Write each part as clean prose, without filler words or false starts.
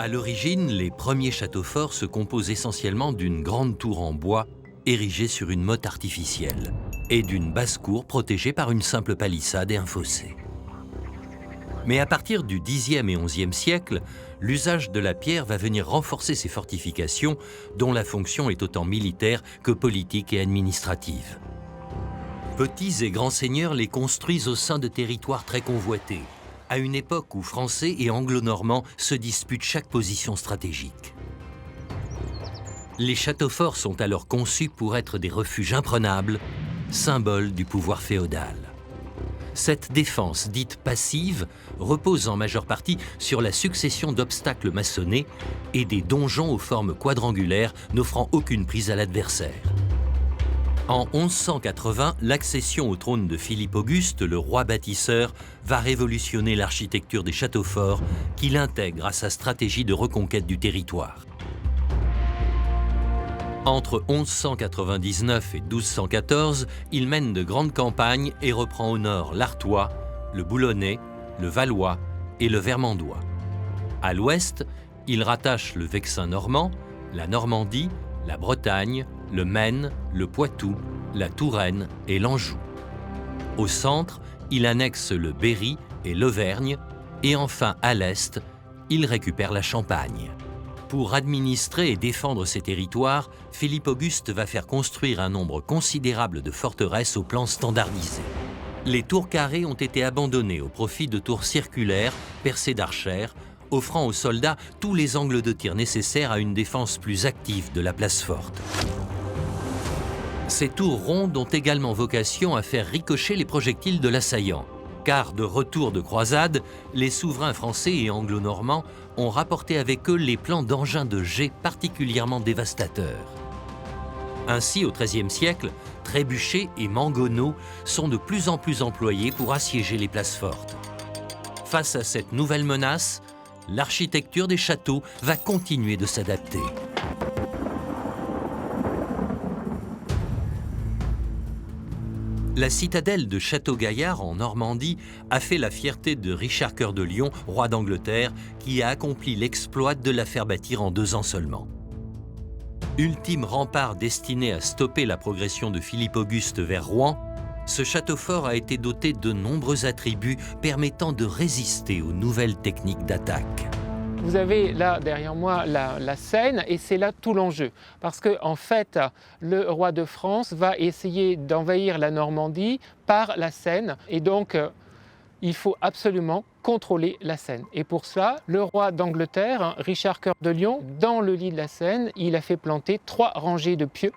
À l'origine, les premiers châteaux forts se composent essentiellement d'une grande tour en bois érigée sur une motte artificielle et d'une basse-cour protégée par une simple palissade et un fossé. Mais à partir du Xe et XIe siècle, l'usage de la pierre va venir renforcer ces fortifications dont la fonction est autant militaire que politique et administrative. Petits et grands seigneurs les construisent au sein de territoires très convoités, à une époque où Français et Anglo-Normands se disputent chaque position stratégique. Les châteaux forts sont alors conçus pour être des refuges imprenables, symboles du pouvoir féodal. Cette défense dite passive repose en majeure partie sur la succession d'obstacles maçonnés et des donjons aux formes quadrangulaires n'offrant aucune prise à l'adversaire. En 1180, l'accession au trône de Philippe Auguste, le roi bâtisseur, va révolutionner l'architecture des châteaux forts qu'il intègre à sa stratégie de reconquête du territoire. Entre 1199 et 1214, il mène de grandes campagnes et reprend au nord l'Artois, le Boulonnais, le Valois et le Vermandois. À l'ouest, il rattache le Vexin normand, la Normandie, la Bretagne, le Maine, le Poitou, la Touraine et l'Anjou. Au centre, il annexe le Berry et l'Auvergne, et enfin à l'est, il récupère la Champagne. Pour administrer et défendre ces territoires, Philippe Auguste va faire construire un nombre considérable de forteresses au plan standardisé. Les tours carrées ont été abandonnées au profit de tours circulaires percées d'archères, offrant aux soldats tous les angles de tir nécessaires à une défense plus active de la place forte. Ces tours rondes ont également vocation à faire ricocher les projectiles de l'assaillant, car de retour de croisade, les souverains français et anglo-normands ont rapporté avec eux les plans d'engins de jet particulièrement dévastateurs. Ainsi, au XIIIe siècle, trébuchets et mangonneaux sont de plus en plus employés pour assiéger les places fortes. Face à cette nouvelle menace, l'architecture des châteaux va continuer de s'adapter. La citadelle de Château-Gaillard en Normandie a fait la fierté de Richard Cœur de Lion, roi d'Angleterre, qui a accompli l'exploit de la faire bâtir en 2 ans seulement. Ultime rempart destiné à stopper la progression de Philippe Auguste vers Rouen, ce château fort a été doté de nombreux attributs permettant de résister aux nouvelles techniques d'attaque. Vous avez là derrière moi la Seine et c'est là tout l'enjeu. Parce que en fait, le roi de France va essayer d'envahir la Normandie par la Seine et donc il faut absolument contrôler la Seine. Et pour ça, le roi d'Angleterre, Richard Cœur de Lion, dans le lit de la Seine, il a fait planter 3 rangées de pieux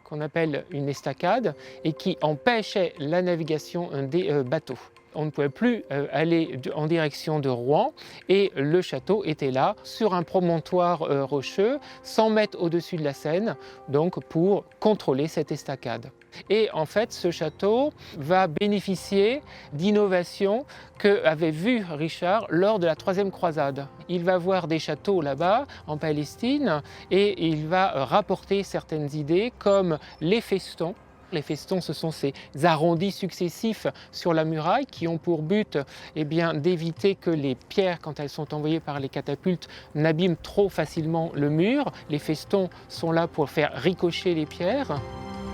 qu'on appelle une estacade et qui empêchait la navigation des bateaux. On ne pouvait plus aller en direction de Rouen et le château était là, sur un promontoire rocheux, 100 mètres au-dessus de la Seine, donc pour contrôler cette estacade. Et en fait, ce château va bénéficier d'innovations qu'avait vues Richard lors de la 3e croisade. Il va voir des châteaux là-bas, en Palestine, et il va rapporter certaines idées comme les festons. Les festons, ce sont ces arrondis successifs sur la muraille qui ont pour but d'éviter que les pierres, quand elles sont envoyées par les catapultes, n'abîment trop facilement le mur. Les festons sont là pour faire ricocher les pierres.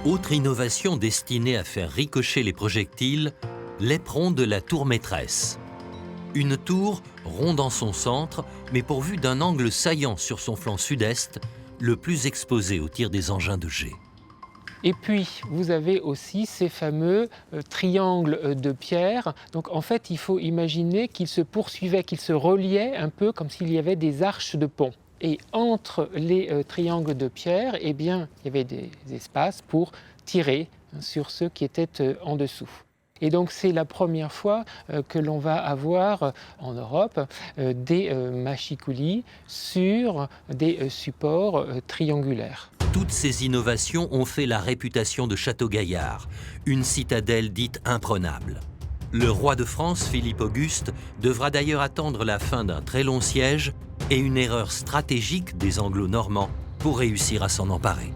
Autre innovation destinée à faire ricocher les projectiles, l'éperon de la tour maîtresse. Une tour ronde en son centre, mais pourvue d'un angle saillant sur son flanc sud-est, le plus exposé au tir des engins de jet. Et puis, vous avez aussi ces fameux triangles de pierre. Donc, en fait, il faut imaginer qu'ils se poursuivaient, qu'ils se reliaient un peu comme s'il y avait des arches de pont. Et entre les triangles de pierre, il y avait des espaces pour tirer sur ceux qui étaient en dessous. Et donc, c'est la première fois que l'on va avoir en Europe des machicoulis sur des supports triangulaires. Toutes ces innovations ont fait la réputation de Château-Gaillard, une citadelle dite imprenable. Le roi de France, Philippe Auguste, devra d'ailleurs attendre la fin d'un très long siège et une erreur stratégique des Anglo-Normands pour réussir à s'en emparer.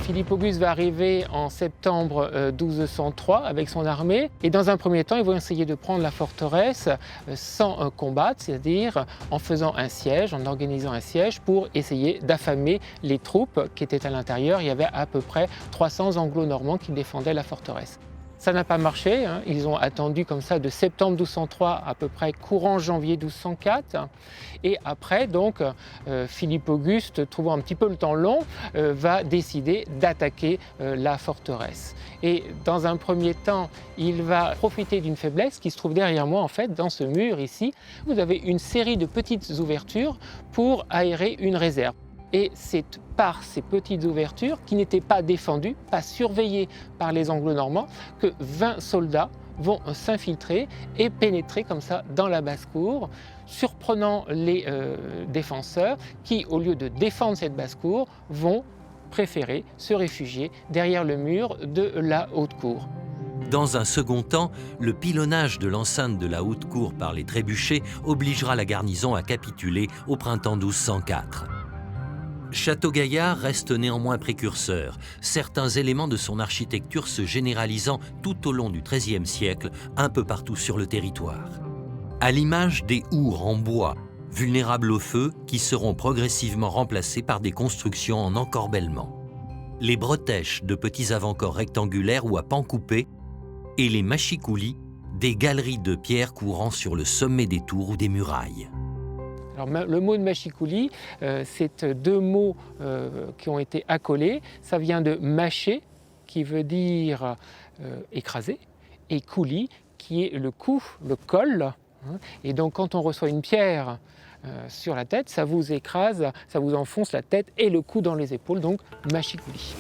Philippe Auguste va arriver en septembre 1203 avec son armée et dans un premier temps, ils vont essayer de prendre la forteresse sans combattre, c'est-à-dire en faisant un siège, en organisant un siège pour essayer d'affamer les troupes qui étaient à l'intérieur. Il y avait à peu près 300 anglo-normands qui défendaient la forteresse. Ça n'a pas marché, hein. Ils ont attendu comme ça de septembre 1203 à peu près courant janvier 1204. Et après, donc, Philippe Auguste, trouvant un petit peu le temps long, va décider d'attaquer la forteresse. Et dans un premier temps, il va profiter d'une faiblesse qui se trouve derrière moi, en fait, dans ce mur ici. Vous avez une série de petites ouvertures pour aérer une réserve. Et c'est par ces petites ouvertures qui n'étaient pas défendues, pas surveillées par les Anglo-Normands, que 20 soldats vont s'infiltrer et pénétrer comme ça dans la basse-cour, surprenant les défenseurs qui, au lieu de défendre cette basse-cour, vont préférer se réfugier derrière le mur de la haute-cour. Dans un second temps, le pilonnage de l'enceinte de la haute cour par les trébuchets obligera la garnison à capituler au printemps 1204. Château-Gaillard reste néanmoins précurseur, certains éléments de son architecture se généralisant tout au long du XIIIe siècle, un peu partout sur le territoire. À l'image des hours en bois, vulnérables au feu, qui seront progressivement remplacés par des constructions en encorbellement. Les bretèches de petits avant-corps rectangulaires ou à pans coupés, et les machicoulis, des galeries de pierre courant sur le sommet des tours ou des murailles. Alors, le mot de machicoulis, c'est deux mots qui ont été accolés. Ça vient de mâcher, qui veut dire écraser, et coulis, qui est le cou, le col. Et donc, quand on reçoit une pierre sur la tête, ça vous écrase, ça vous enfonce la tête et le cou dans les épaules, donc machicoulis.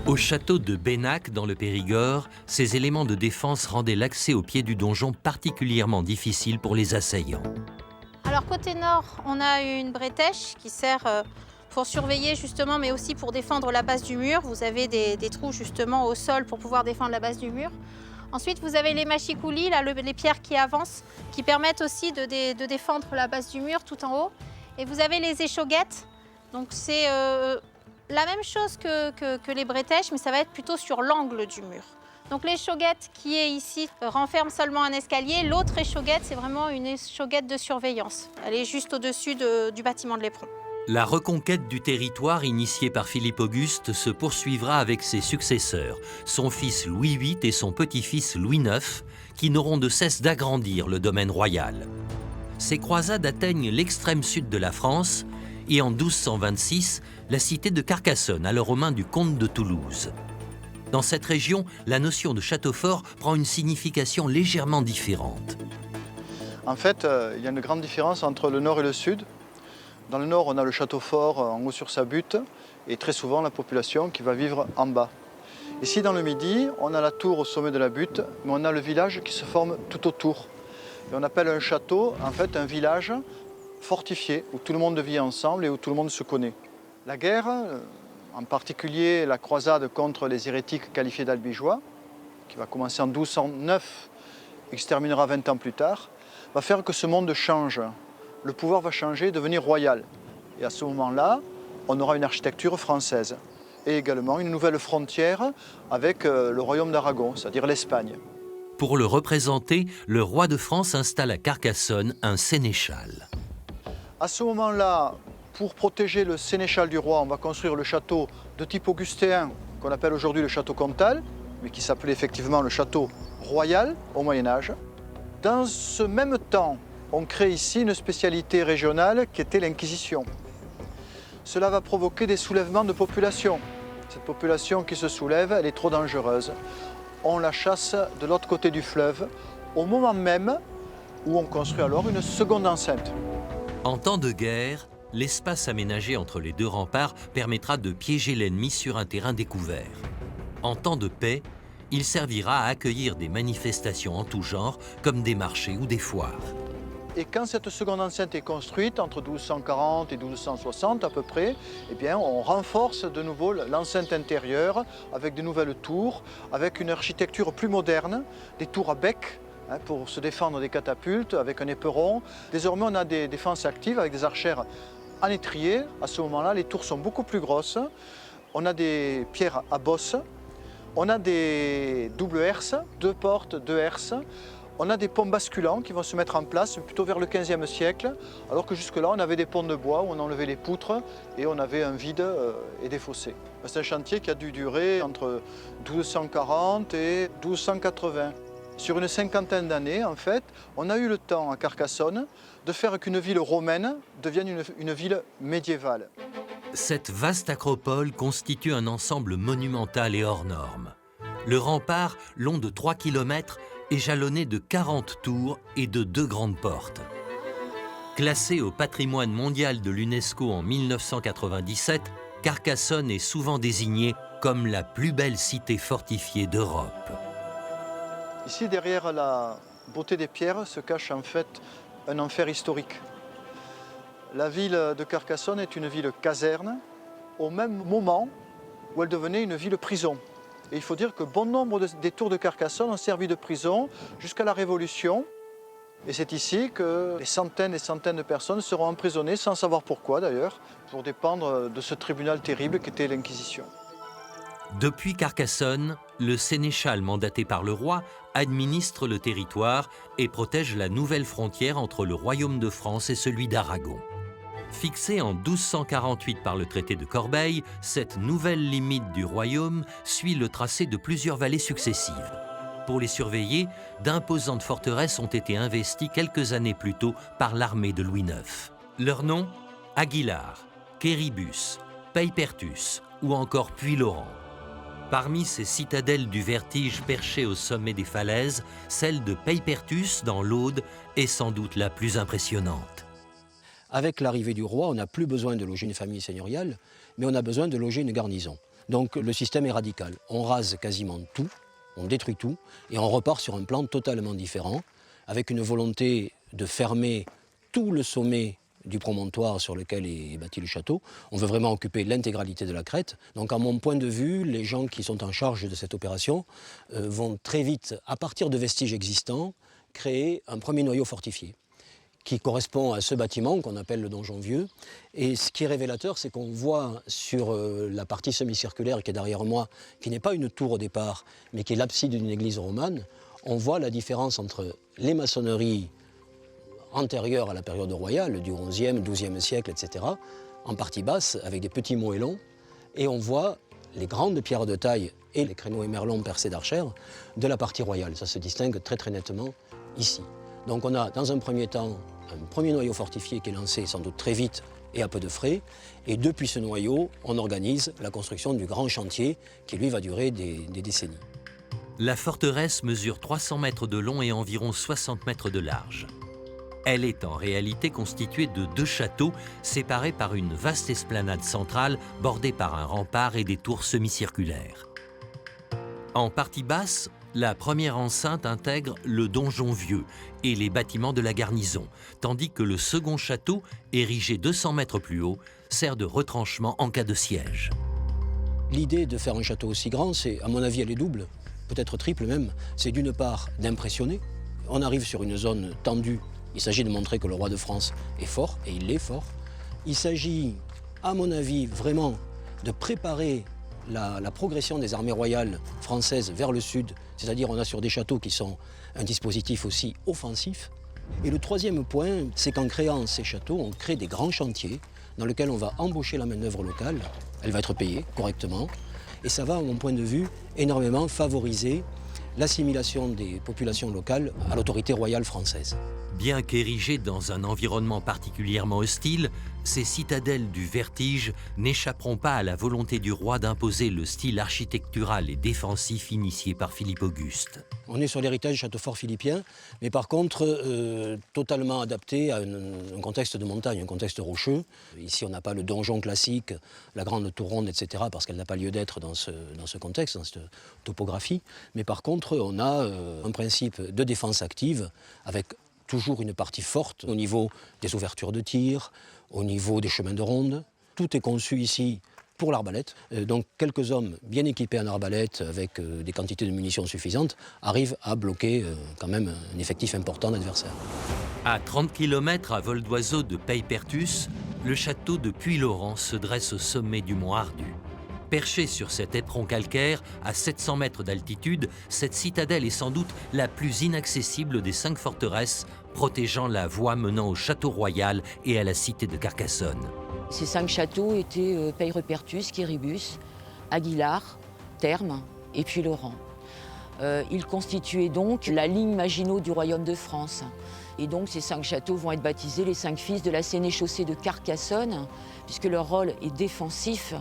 Au château de Bénac, dans le Périgord, ces éléments de défense rendaient l'accès au pied du donjon particulièrement difficile pour les assaillants. Alors côté nord, on a une bretèche qui sert pour surveiller justement, mais aussi pour défendre la base du mur. Vous avez des trous justement au sol pour pouvoir défendre la base du mur. Ensuite, vous avez les machicoulis, là, les pierres qui avancent, qui permettent aussi de défendre la base du mur tout en haut. Et vous avez les échauguettes. Donc c'est la même chose que les bretèches, mais ça va être plutôt sur l'angle du mur. Donc l'échauguette qui est ici renferme seulement un escalier. L'autre échauguette, c'est vraiment une échauguette de surveillance. Elle est juste au-dessus du bâtiment de l'éperon. La reconquête du territoire initiée par Philippe Auguste se poursuivra avec ses successeurs, son fils Louis VIII et son petit-fils Louis IX, qui n'auront de cesse d'agrandir le domaine royal. Ces croisades atteignent l'extrême sud de la France et en 1226, la cité de Carcassonne, alors aux mains du comte de Toulouse. Dans cette région, la notion de château fort prend une signification légèrement différente. En fait, il y a une grande différence entre le nord et le sud. Dans le nord, on a le château fort en haut sur sa butte et très souvent la population qui va vivre en bas. Ici, dans le midi, on a la tour au sommet de la butte, mais on a le village qui se forme tout autour. Et on appelle un château, en fait, un village fortifié, où tout le monde vit ensemble et où tout le monde se connaît. La guerre, en particulier la croisade contre les hérétiques qualifiés d'albigeois, qui va commencer en 1209 et qui se terminera 20 ans plus tard, va faire que ce monde change. Le pouvoir va changer, devenir royal. Et à ce moment-là, on aura une architecture française et également une nouvelle frontière avec le royaume d'Aragon, c'est-à-dire l'Espagne. Pour le représenter, le roi de France installe à Carcassonne un sénéchal. À ce moment-là, pour protéger le sénéchal du roi, on va construire le château de type augustéen, qu'on appelle aujourd'hui le château comtal, mais qui s'appelait effectivement le château royal au Moyen-Âge. Dans ce même temps, on crée ici une spécialité régionale qui était l'Inquisition. Cela va provoquer des soulèvements de population. Cette population qui se soulève, elle est trop dangereuse. On la chasse de l'autre côté du fleuve, au moment même où on construit alors une seconde enceinte. En temps de guerre, l'espace aménagé entre les deux remparts permettra de piéger l'ennemi sur un terrain découvert. En temps de paix, il servira à accueillir des manifestations en tout genre, comme des marchés ou des foires. Et quand cette seconde enceinte est construite, entre 1240 et 1260 à peu près, eh bien, on renforce de nouveau l'enceinte intérieure avec de nouvelles tours, avec une architecture plus moderne, des tours à bec, pour se défendre des catapultes, avec un éperon. Désormais, on a des défenses actives avec des archères En étrier, à ce moment-là, les tours sont beaucoup plus grosses. On a des pierres à bosse. On a des doubles herses, 2 portes, 2 herses. On a des ponts basculants qui vont se mettre en place plutôt vers le XVe siècle, alors que jusque-là, on avait des ponts de bois où on enlevait les poutres et on avait un vide et des fossés. C'est un chantier qui a dû durer entre 1240 et 1280. Sur une cinquantaine d'années, en fait, on a eu le temps à Carcassonne de faire qu'une ville romaine devienne une ville médiévale. Cette vaste acropole constitue un ensemble monumental et hors norme. Le rempart, long de 3 km, est jalonné de 40 tours et de 2 grandes portes. Classée au patrimoine mondial de l'UNESCO en 1997, Carcassonne est souvent désignée comme la plus belle cité fortifiée d'Europe. Ici, derrière la beauté des pierres, se cache en fait un enfer historique. La ville de Carcassonne est une ville caserne, au même moment où elle devenait une ville prison. Et il faut dire que bon nombre des tours de Carcassonne ont servi de prison jusqu'à la Révolution. Et c'est ici que des centaines et centaines de personnes seront emprisonnées, sans savoir pourquoi d'ailleurs, pour dépendre de ce tribunal terrible qu'était l'Inquisition. Depuis Carcassonne, le sénéchal mandaté par le roi administre le territoire et protège la nouvelle frontière entre le royaume de France et celui d'Aragon. Fixée en 1248 par le traité de Corbeil, cette nouvelle limite du royaume suit le tracé de plusieurs vallées successives. Pour les surveiller, d'imposantes forteresses ont été investies quelques années plus tôt par l'armée de Louis IX. Leurs noms : Aguilar, Quéribus, Peypertus ou encore Puylaurens. Parmi ces citadelles du vertige perchées au sommet des falaises, celle de Peypertus, dans l'Aude, est sans doute la plus impressionnante. Avec l'arrivée du roi, on n'a plus besoin de loger une famille seigneuriale, mais on a besoin de loger une garnison. Donc le système est radical. On rase quasiment tout, on détruit tout, et on repart sur un plan totalement différent, avec une volonté de fermer tout le sommet du promontoire sur lequel est bâti le château. On veut vraiment occuper l'intégralité de la crête. Donc à mon point de vue, les gens qui sont en charge de cette opération vont très vite, à partir de vestiges existants, créer un premier noyau fortifié qui correspond à ce bâtiment qu'on appelle le donjon vieux. Et ce qui est révélateur, c'est qu'on voit sur la partie semi-circulaire qui est derrière moi, qui n'est pas une tour au départ, mais qui est l'abside d'une église romane, on voit la différence entre les maçonneries antérieures à la période royale, du XIe, XIIe siècle, etc., en partie basse, avec des petits moellons, et on voit les grandes pierres de taille et les créneaux émerlons percés d'archères de la partie royale. Ça se distingue très très nettement ici. Donc on a dans un premier temps un premier noyau fortifié qui est lancé sans doute très vite et à peu de frais, et depuis ce noyau, on organise la construction du grand chantier qui lui va durer des décennies. La forteresse mesure 300 mètres de long et environ 60 mètres de large. Elle est en réalité constituée de 2 châteaux séparés par une vaste esplanade centrale bordée par un rempart et des tours semi-circulaires. En partie basse, la première enceinte intègre le donjon vieux et les bâtiments de la garnison, tandis que le second château, érigé 200 mètres plus haut, sert de retranchement en cas de siège. L'idée de faire un château aussi grand, c'est, à mon avis, elle est double, peut-être triple même. C'est d'une part d'impressionner. On arrive sur une zone tendue. Il s'agit de montrer que le roi de France est fort, et il est fort. Il s'agit, à mon avis, vraiment de préparer la progression des armées royales françaises vers le sud, c'est-à-dire on a sur des châteaux qui sont un dispositif aussi offensif. Et le troisième point, c'est qu'en créant ces châteaux, on crée des grands chantiers dans lesquels on va embaucher la main-d'œuvre locale, elle va être payée correctement, et ça va, à mon point de vue, énormément favoriser l'assimilation des populations locales à l'autorité royale française. Bien qu'érigées dans un environnement particulièrement hostile, ces citadelles du vertige n'échapperont pas à la volonté du roi d'imposer le style architectural et défensif initié par Philippe Auguste. On est sur l'héritage château-fort philippien, mais par contre totalement adapté à un contexte de montagne, un contexte rocheux. Ici, on n'a pas le donjon classique, la grande tour ronde, etc., parce qu'elle n'a pas lieu d'être dans ce contexte, dans cette topographie. Mais par contre, on a un principe de défense active avec toujours une partie forte au niveau des ouvertures de tir, au niveau des chemins de ronde. Tout est conçu ici pour l'arbalète. Donc quelques hommes bien équipés en arbalète avec des quantités de munitions suffisantes arrivent à bloquer quand même un effectif important d'adversaires. À 30 km à vol d'oiseau de Peypertus, le château de Puylaurens se dresse au sommet du mont Ardu. Perché sur cet éperon calcaire, à 700 mètres d'altitude, cette citadelle est sans doute la plus inaccessible des 5 forteresses protégeant la voie menant au château royal et à la cité de Carcassonne. Ces 5 châteaux étaient Peyrepertus, Quiribus, Aguilar, Thermes et Puylaurens. Ils constituaient donc la ligne Maginot du royaume de France. Et donc ces 5 châteaux vont être baptisés les 5 fils de la sénéchaussée de Carcassonne, puisque leur rôle est défensif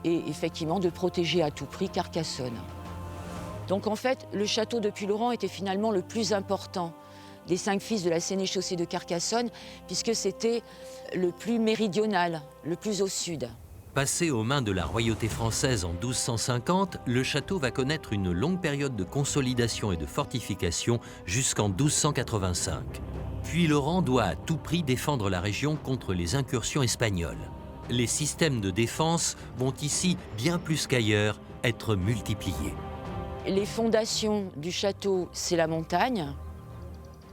et effectivement de protéger à tout prix Carcassonne. Donc en fait, le château de Puylaurens était finalement le plus important des 5 fils de la sénéchaussée de Carcassonne, puisque c'était le plus méridional, le plus au sud. Passé aux mains de la royauté française en 1250, le château va connaître une longue période de consolidation et de fortification jusqu'en 1285. Puylaurens doit à tout prix défendre la région contre les incursions espagnoles. Les systèmes de défense vont ici, bien plus qu'ailleurs, être multipliés. Les fondations du château, c'est la montagne.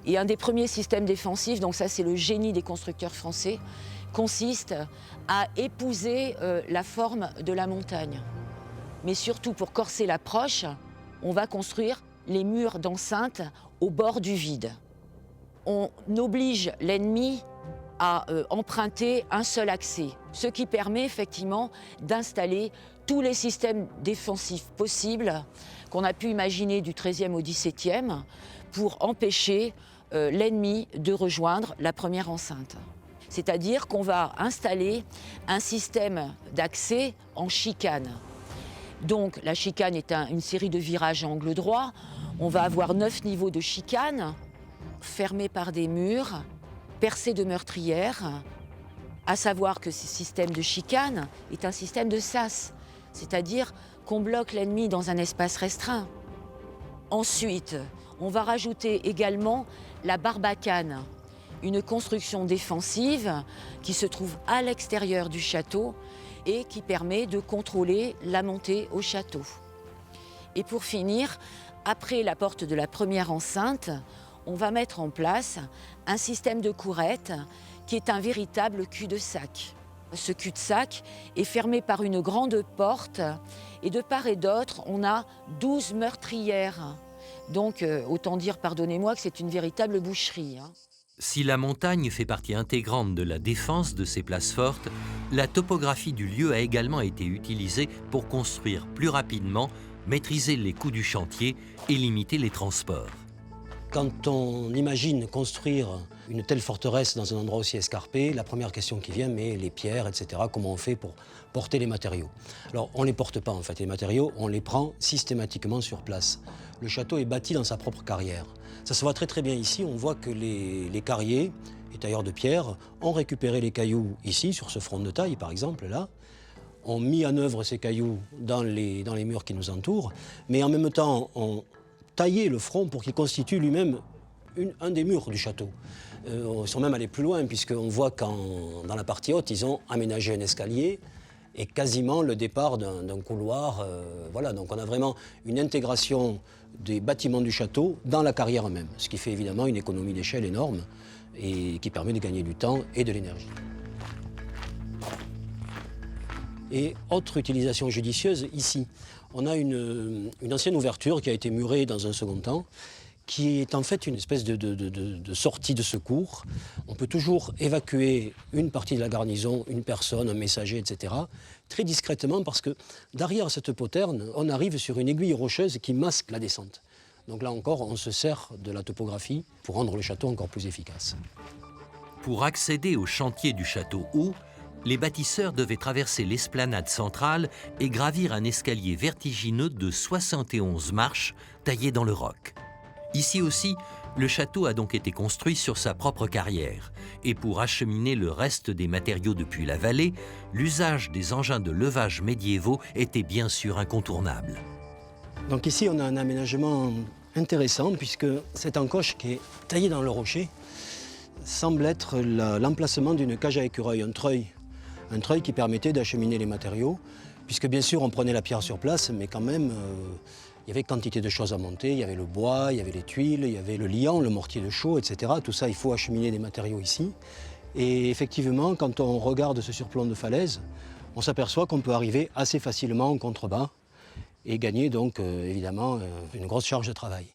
Et un des premiers systèmes défensifs, donc ça c'est le génie des constructeurs français, consiste à épouser la forme de la montagne. Mais surtout, pour corser l'approche, on va construire les murs d'enceinte au bord du vide. On oblige l'ennemi à emprunter un seul accès, ce qui permet effectivement d'installer tous les systèmes défensifs possibles qu'on a pu imaginer du XIIIe au XVIIe pour empêcher l'ennemi de rejoindre la première enceinte. C'est-à-dire qu'on va installer un système d'accès en chicane. Donc la chicane est une série de virages à angle droit. On va avoir 9 niveaux de chicane, fermés par des murs, percés de meurtrières. À savoir que ce système de chicane est un système de sas, c'est-à-dire qu'on bloque l'ennemi dans un espace restreint. Ensuite, on va rajouter également la barbacane, une construction défensive qui se trouve à l'extérieur du château et qui permet de contrôler la montée au château. Et pour finir, après la porte de la première enceinte, on va mettre en place un système de courettes qui est un véritable cul-de-sac. Ce cul-de-sac est fermé par une grande porte et de part et d'autre, on a 12 meurtrières. Donc, autant dire, pardonnez-moi, que c'est une véritable boucherie. Si la montagne fait partie intégrante de la défense de ces places fortes, la topographie du lieu a également été utilisée pour construire plus rapidement, maîtriser les coûts du chantier et limiter les transports. Quand on imagine construire une telle forteresse dans un endroit aussi escarpé, la première question qui vient, mais les pierres, etc., comment on fait pour porter les matériaux? Alors, on ne les porte pas, en fait, les matériaux, on les prend systématiquement sur place. Le château est bâti dans sa propre carrière. Ça se voit très très bien ici, on voit que les carriers, les tailleurs de pierre, ont récupéré les cailloux ici, sur ce front de taille, par exemple, là, ont mis en œuvre ces cailloux dans les murs qui nous entourent, mais en même temps, ont taillé le front pour qu'il constitue lui-même un des murs du château. Ils sont même allés plus loin, puisqu'on voit qu'dans la partie haute, ils ont aménagé un escalier et quasiment le départ d'un couloir. Voilà, donc on a vraiment une intégration des bâtiments du château dans la carrière même, ce qui fait évidemment une économie d'échelle énorme et qui permet de gagner du temps et de l'énergie. Et autre utilisation judicieuse, ici, on a une ancienne ouverture qui a été murée dans un second temps, qui est en fait une espèce de sortie de secours. On peut toujours évacuer une partie de la garnison, une personne, un messager, etc., très discrètement, parce que derrière cette poterne, on arrive sur une aiguille rocheuse qui masque la descente. Donc là encore, on se sert de la topographie pour rendre le château encore plus efficace. Pour accéder au chantier du château haut, les bâtisseurs devaient traverser l'esplanade centrale et gravir un escalier vertigineux de 71 marches taillées dans le roc. Ici aussi, le château a donc été construit sur sa propre carrière. Et pour acheminer le reste des matériaux depuis la vallée, l'usage des engins de levage médiévaux était bien sûr incontournable. Donc ici, on a un aménagement intéressant, puisque cette encoche qui est taillée dans le rocher semble être l'emplacement d'une cage à écureuil, un treuil qui permettait d'acheminer les matériaux, puisque bien sûr on prenait la pierre sur place, mais quand même il y avait quantité de choses à monter, il y avait le bois, il y avait les tuiles, il y avait le liant, le mortier de chaux, etc. Tout ça, il faut acheminer des matériaux ici. Et effectivement, quand on regarde ce surplomb de falaise, on s'aperçoit qu'on peut arriver assez facilement en contrebas et gagner donc évidemment une grosse charge de travail.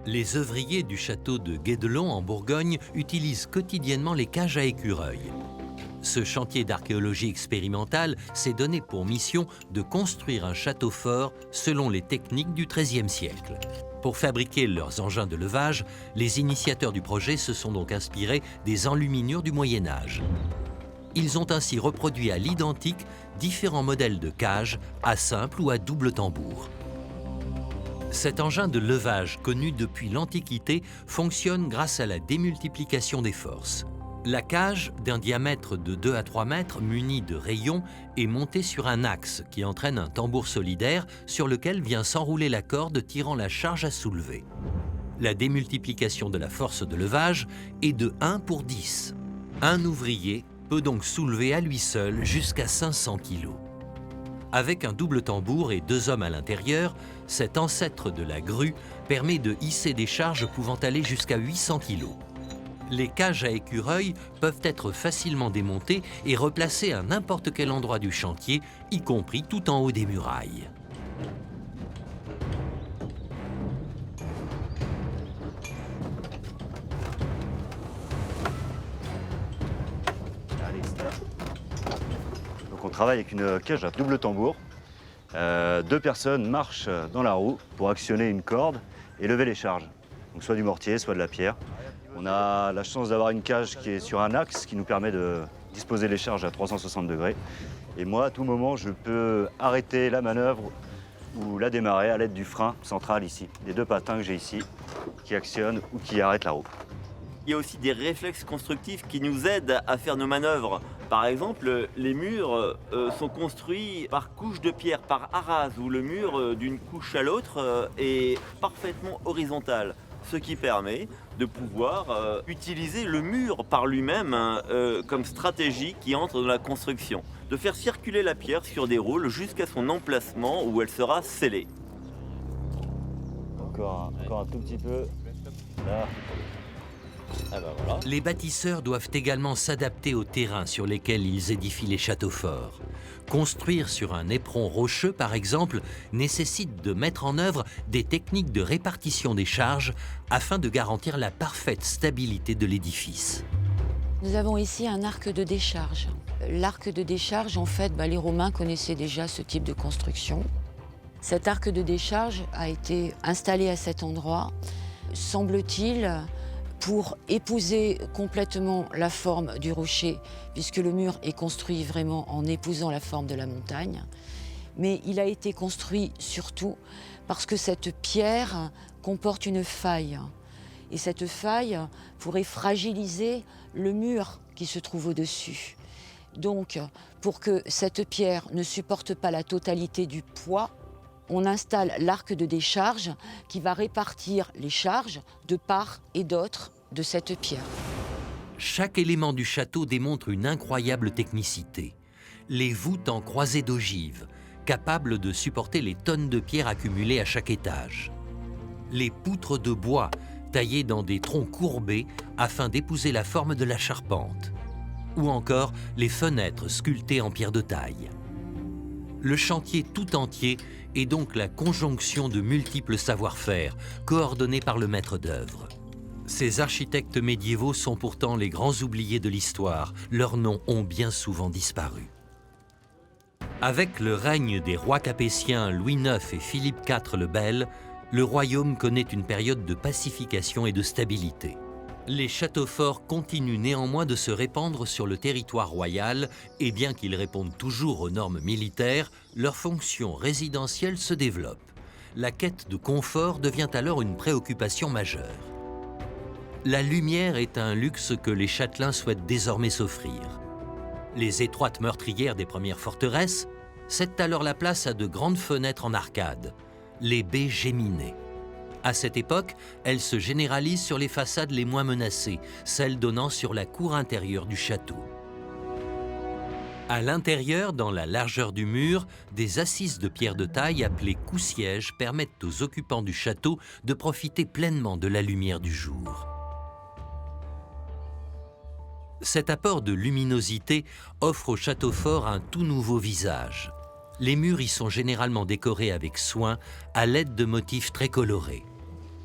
Les œuvriers du château de Guédelon en Bourgogne utilisent quotidiennement les cages à écureuils. Ce chantier d'archéologie expérimentale s'est donné pour mission de construire un château fort selon les techniques du XIIIe siècle. Pour fabriquer leurs engins de levage, les initiateurs du projet se sont donc inspirés des enluminures du Moyen-Âge. Ils ont ainsi reproduit à l'identique différents modèles de cages à simple ou à double tambour. Cet engin de levage, connu depuis l'Antiquité, fonctionne grâce à la démultiplication des forces. La cage, d'un diamètre de 2 à 3 mètres, munie de rayons, est montée sur un axe qui entraîne un tambour solidaire sur lequel vient s'enrouler la corde tirant la charge à soulever. La démultiplication de la force de levage est de 1 pour 10. Un ouvrier peut donc soulever à lui seul jusqu'à 500 kg. Avec un double tambour et 2 hommes à l'intérieur, cet ancêtre de la grue permet de hisser des charges pouvant aller jusqu'à 800 kg. Les cages à écureuils peuvent être facilement démontées et replacées à n'importe quel endroit du chantier, y compris tout en haut des murailles. Donc on travaille avec une cage à double tambour. 2 personnes marchent dans la roue pour actionner une corde et lever les charges. Donc soit du mortier, soit de la pierre. On a la chance d'avoir une cage qui est sur un axe qui nous permet de disposer les charges à 360 degrés. Et moi, à tout moment, je peux arrêter la manœuvre ou la démarrer à l'aide du frein central ici. Des 2 patins que j'ai ici qui actionnent ou qui arrêtent la roue. Il y a aussi des réflexes constructifs qui nous aident à faire nos manœuvres. Par exemple, les murs sont construits par couches de pierre, par arase, où le mur d'une couche à l'autre est parfaitement horizontal. Ce qui permet de pouvoir utiliser le mur par lui-même comme stratégie qui entre dans la construction. De faire circuler la pierre sur des roules jusqu'à son emplacement où elle sera scellée. Encore un tout petit peu. Là. Ah ben voilà. Les bâtisseurs doivent également s'adapter au terrain sur lesquels ils édifient les châteaux forts. Construire sur un éperon rocheux, par exemple, nécessite de mettre en œuvre des techniques de répartition des charges afin de garantir la parfaite stabilité de l'édifice. Nous avons ici un arc de décharge. L'arc de décharge, en fait, les Romains connaissaient déjà ce type de construction. Cet arc de décharge a été installé à cet endroit, semble-t-il, pour épouser complètement la forme du rocher, puisque le mur est construit vraiment en épousant la forme de la montagne. Mais il a été construit surtout parce que cette pierre comporte une faille. Et cette faille pourrait fragiliser le mur qui se trouve au-dessus. Donc, pour que cette pierre ne supporte pas la totalité du poids, on installe l'arc de décharge qui va répartir les charges de part et d'autre de cette pierre. Chaque élément du château démontre une incroyable technicité. Les voûtes en croisée d'ogives, capables de supporter les tonnes de pierres accumulées à chaque étage. Les poutres de bois, taillées dans des troncs courbés afin d'épouser la forme de la charpente. Ou encore les fenêtres sculptées en pierre de taille. Le chantier tout entier est donc la conjonction de multiples savoir-faire, coordonnés par le maître d'œuvre. Ces architectes médiévaux sont pourtant les grands oubliés de l'histoire. Leurs noms ont bien souvent disparu. Avec le règne des rois capétiens Louis IX et Philippe IV le Bel, le royaume connaît une période de pacification et de stabilité. Les châteaux forts continuent néanmoins de se répandre sur le territoire royal et bien qu'ils répondent toujours aux normes militaires, leur fonction résidentielle se développe. La quête de confort devient alors une préoccupation majeure. La lumière est un luxe que les châtelains souhaitent désormais s'offrir. Les étroites meurtrières des premières forteresses cèdent alors la place à de grandes fenêtres en arcade, les baies géminées. À cette époque, elles se généralisent sur les façades les moins menacées, celles donnant sur la cour intérieure du château. À l'intérieur, dans la largeur du mur, des assises de pierre de taille appelées cou-sièges permettent aux occupants du château de profiter pleinement de la lumière du jour. Cet apport de luminosité offre au château fort un tout nouveau visage. Les murs y sont généralement décorés avec soin à l'aide de motifs très colorés.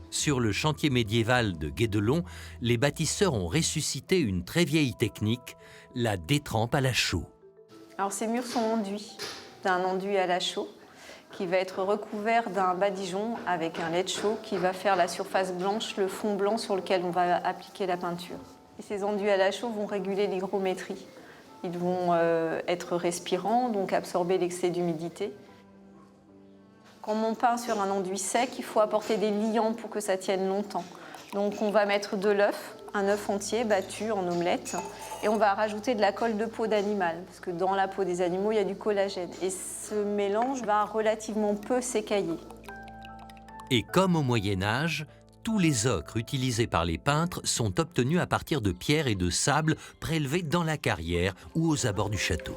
Sur le chantier médiéval de Guédelon, les bâtisseurs ont ressuscité une très vieille technique, la détrempe à la chaux. Alors ces murs sont enduits d'un enduit à la chaux qui va être recouvert d'un badigeon avec un lait de chaux qui va faire la surface blanche, le fond blanc sur lequel on va appliquer la peinture. Et ces enduits à la chaux vont réguler l'hygrométrie. Ils vont être respirants, donc absorber l'excès d'humidité. Quand on peint sur un enduit sec, il faut apporter des liants pour que ça tienne longtemps. Donc on va mettre de l'œuf, un œuf entier battu en omelette, et on va rajouter de la colle de peau d'animal, parce que dans la peau des animaux, il y a du collagène. Et ce mélange va relativement peu s'écailler. Et comme au Moyen-Âge, tous les ocres utilisés par les peintres sont obtenus à partir de pierres et de sable prélevés dans la carrière ou aux abords du château.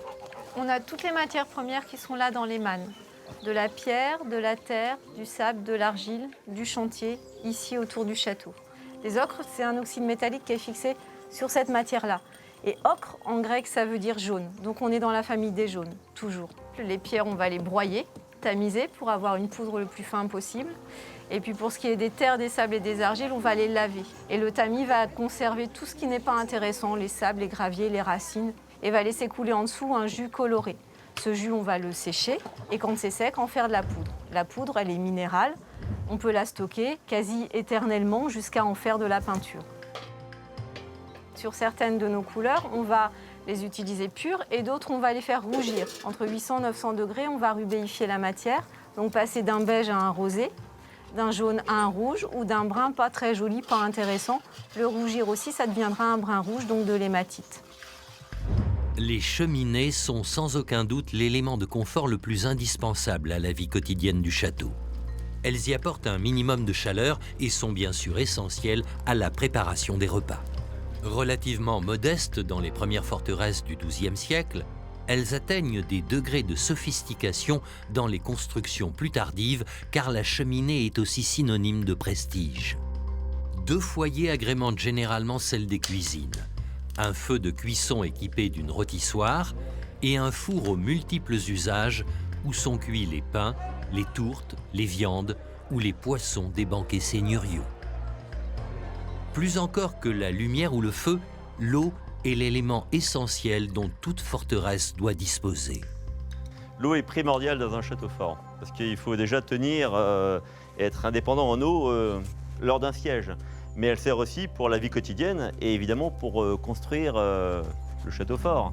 On a toutes les matières premières qui sont là dans les mannes. De la pierre, de la terre, du sable, de l'argile, du chantier, ici autour du château. Les ocres, c'est un oxyde métallique qui est fixé sur cette matière-là. Et ocre, en grec, ça veut dire jaune. Donc on est dans la famille des jaunes, toujours. Les pierres, on va les broyer, tamiser pour avoir une poudre le plus fin possible. Et puis pour ce qui est des terres, des sables et des argiles, on va les laver. Et le tamis va conserver tout ce qui n'est pas intéressant, les sables, les graviers, les racines, et va laisser couler en dessous un jus coloré. Ce jus, on va le sécher et quand c'est sec, en faire de la poudre. La poudre, elle est minérale. On peut la stocker quasi éternellement jusqu'à en faire de la peinture. Sur certaines de nos couleurs, on va les utiliser pures et d'autres, on va les faire rougir. Entre 800 et 900 degrés, on va rubéifier la matière, donc passer d'un beige à un rosé, d'un jaune à un rouge ou d'un brun pas très joli, pas intéressant. Le rougir aussi, ça deviendra un brun rouge, donc de l'hématite. Les cheminées sont sans aucun doute l'élément de confort le plus indispensable à la vie quotidienne du château. Elles y apportent un minimum de chaleur et sont bien sûr essentielles à la préparation des repas. Relativement modestes dans les premières forteresses du XIIe siècle, elles atteignent des degrés de sophistication dans les constructions plus tardives car la cheminée est aussi synonyme de prestige. 2 foyers agrémentent généralement celle des cuisines. Un feu de cuisson équipé d'une rôtissoire et un four aux multiples usages où sont cuits les pains, les tourtes, les viandes ou les poissons des banquets seigneuriaux. Plus encore que la lumière ou le feu, l'eau est l'élément essentiel dont toute forteresse doit disposer. L'eau est primordiale dans un château fort, parce qu'il faut déjà tenir et être indépendant en eau lors d'un siège. Mais elle sert aussi pour la vie quotidienne et évidemment pour construire le château fort.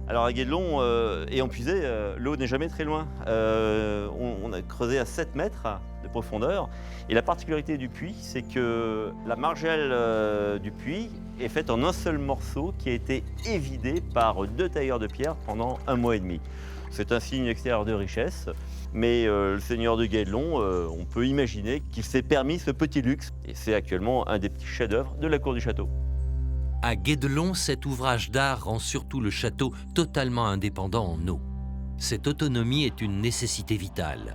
Alors à Guédelon, ayant puisé, l'eau n'est jamais très loin. On a creusé à 7 mètres de profondeur. Et la particularité du puits, c'est que la margelle du puits est faite en un seul morceau qui a été évidé par 2 tailleurs de pierre pendant 1 mois et demi. C'est un signe extérieur de richesse, mais le seigneur de Guédelon, on peut imaginer qu'il s'est permis ce petit luxe. Et c'est actuellement un des petits chefs-d'œuvre de la cour du château. À Guédelon, cet ouvrage d'art rend surtout le château totalement indépendant en eau. Cette autonomie est une nécessité vitale.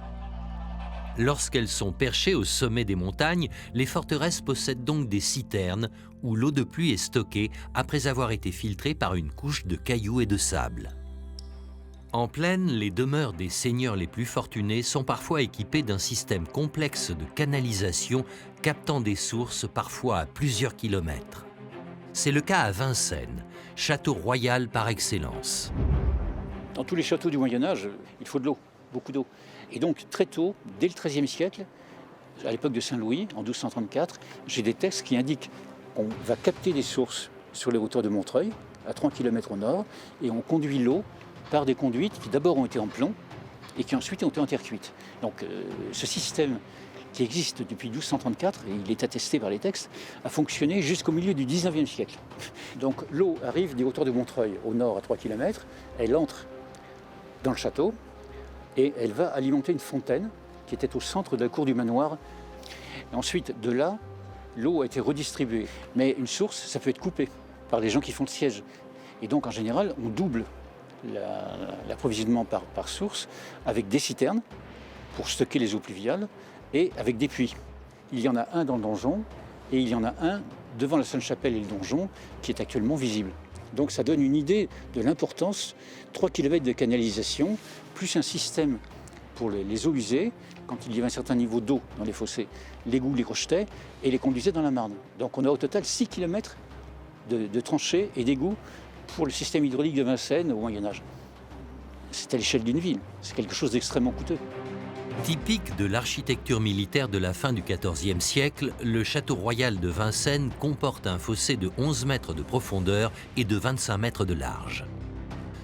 Lorsqu'elles sont perchées au sommet des montagnes, les forteresses possèdent donc des citernes où l'eau de pluie est stockée après avoir été filtrée par une couche de cailloux et de sable. En plaine, les demeures des seigneurs les plus fortunés sont parfois équipées d'un système complexe de canalisation captant des sources parfois à plusieurs kilomètres. C'est le cas à Vincennes, château royal par excellence. Dans tous les châteaux du Moyen-Âge, il faut de l'eau, beaucoup d'eau. Et donc très tôt, dès le XIIIe siècle, à l'époque de Saint-Louis, en 1234, j'ai des textes qui indiquent qu'on va capter des sources sur les hauteurs de Montreuil, à 3 km au nord, et on conduit l'eau par des conduites qui d'abord ont été en plomb et qui ensuite ont été en terre cuite. Donc ce système qui existe depuis 1234, et il est attesté par les textes, a fonctionné jusqu'au milieu du XIXe siècle. Donc l'eau arrive des hauteurs de Montreuil, au nord à 3 km, elle entre dans le château et elle va alimenter une fontaine qui était au centre de la cour du manoir. Et ensuite, de là, l'eau a été redistribuée. Mais une source, ça peut être coupé par les gens qui font le siège. Et donc en général, on double l'approvisionnement par source avec des citernes pour stocker les eaux pluviales et avec des puits. Il y en a un dans le donjon et il y en a un devant la Sainte-Chapelle et le donjon qui est actuellement visible. Donc ça donne une idée de l'importance, 3 km de canalisation, plus un système pour les eaux usées, quand il y avait un certain niveau d'eau dans les fossés, l'égout les rejetait et les conduisait dans la Marne. Donc on a au total 6 km de tranchées et d'égouts pour le système hydraulique de Vincennes au Moyen-Âge. C'est à l'échelle d'une ville, c'est quelque chose d'extrêmement coûteux. Typique de l'architecture militaire de la fin du XIVe siècle, le château royal de Vincennes comporte un fossé de 11 mètres de profondeur et de 25 mètres de large.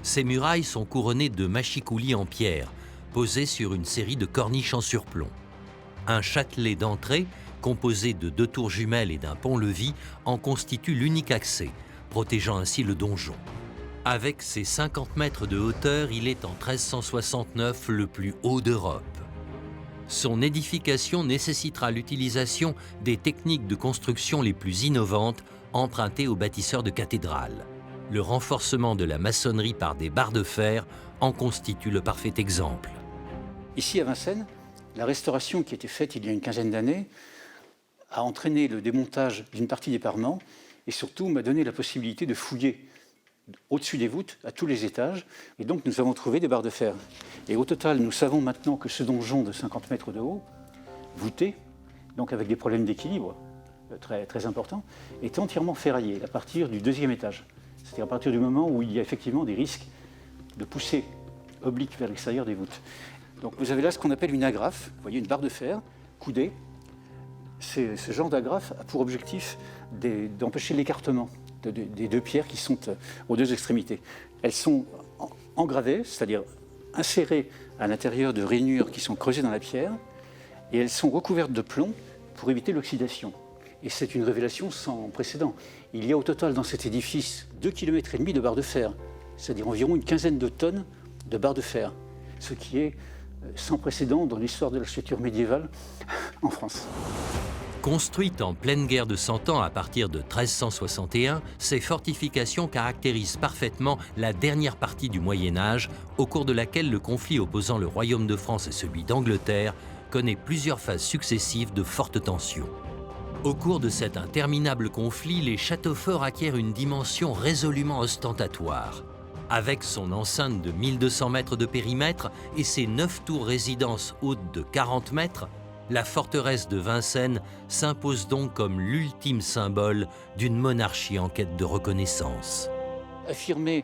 Ses murailles sont couronnées de machicoulis en pierre, posés sur une série de corniches en surplomb. Un châtelet d'entrée, composé de 2 tours jumelles et d'un pont-levis, en constitue l'unique accès, protégeant ainsi le donjon. Avec ses 50 mètres de hauteur, il est en 1369 le plus haut d'Europe. Son édification nécessitera l'utilisation des techniques de construction les plus innovantes empruntées aux bâtisseurs de cathédrales. Le renforcement de la maçonnerie par des barres de fer en constitue le parfait exemple. Ici à Vincennes, la restauration qui a été faite il y a une quinzaine d'années a entraîné le démontage d'une partie des parements et surtout m'a donné la possibilité de fouiller au-dessus des voûtes, à tous les étages. Et donc nous avons trouvé des barres de fer. Et au total, nous savons maintenant que ce donjon de 50 mètres de haut, voûté, donc avec des problèmes d'équilibre très, très importants, est entièrement ferraillé à partir du 2e étage. C'est-à-dire à partir du moment où il y a effectivement des risques de poussée oblique vers l'extérieur des voûtes. Donc vous avez là ce qu'on appelle une agrafe, vous voyez une barre de fer coudée. Ce genre d'agrafe a pour objectif d'empêcher l'écartement des 2 pierres qui sont aux 2 extrémités. Elles sont engravées, c'est-à-dire insérées à l'intérieur de rainures qui sont creusées dans la pierre, et elles sont recouvertes de plomb pour éviter l'oxydation. Et c'est une révélation sans précédent. Il y a au total dans cet édifice 2,5 km de barres de fer, c'est-à-dire environ une quinzaine de tonnes de barres de fer, ce qui est sans précédent dans l'histoire de l'architecture médiévale en France. Construites en pleine guerre de 100 ans à partir de 1361, ces fortifications caractérisent parfaitement la dernière partie du Moyen-Âge, au cours de laquelle le conflit opposant le royaume de France et celui d'Angleterre connaît plusieurs phases successives de fortes tensions. Au cours de cet interminable conflit, les châteaux forts acquièrent une dimension résolument ostentatoire. Avec son enceinte de 1200 mètres de périmètre et ses 9 tours résidences hautes de 40 mètres, la forteresse de Vincennes s'impose donc comme l'ultime symbole d'une monarchie en quête de reconnaissance. Affirmer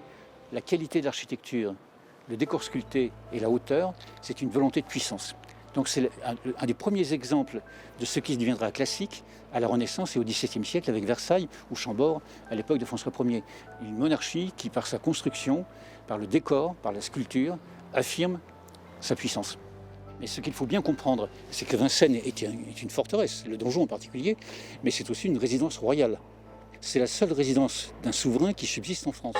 la qualité de l'architecture, le décor sculpté et la hauteur, c'est une volonté de puissance. Donc c'est un des premiers exemples de ce qui deviendra classique à la Renaissance et au XVIIe siècle avec Versailles ou Chambord à l'époque de François Ier. Une monarchie qui, par sa construction, par le décor, par la sculpture, affirme sa puissance. Mais ce qu'il faut bien comprendre, c'est que Vincennes est une forteresse, le donjon en particulier, mais c'est aussi une résidence royale. C'est la seule résidence d'un souverain qui subsiste en France.